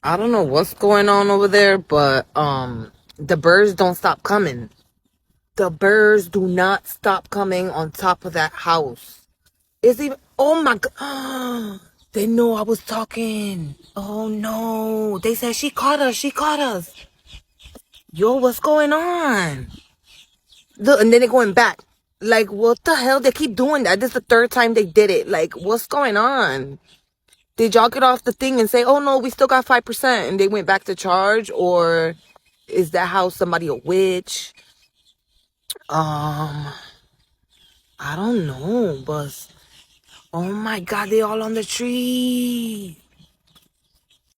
I don't know what's going on over there, but the birds don't stop coming. The birds do not stop coming on top of that house. It's even oh my god. They know I was talking. Oh no. They said she caught us. She caught us. Yo, what's going on? Look, and then they're going back. Like, what the hell? They keep doing that. This is the third time they did it. Like, what's going on? Did y'all get off the thing and say, oh no, we still got 5% and they went back to charge? Or is that how somebody a witch? Um, I don't know, but oh my god, they all on the tree.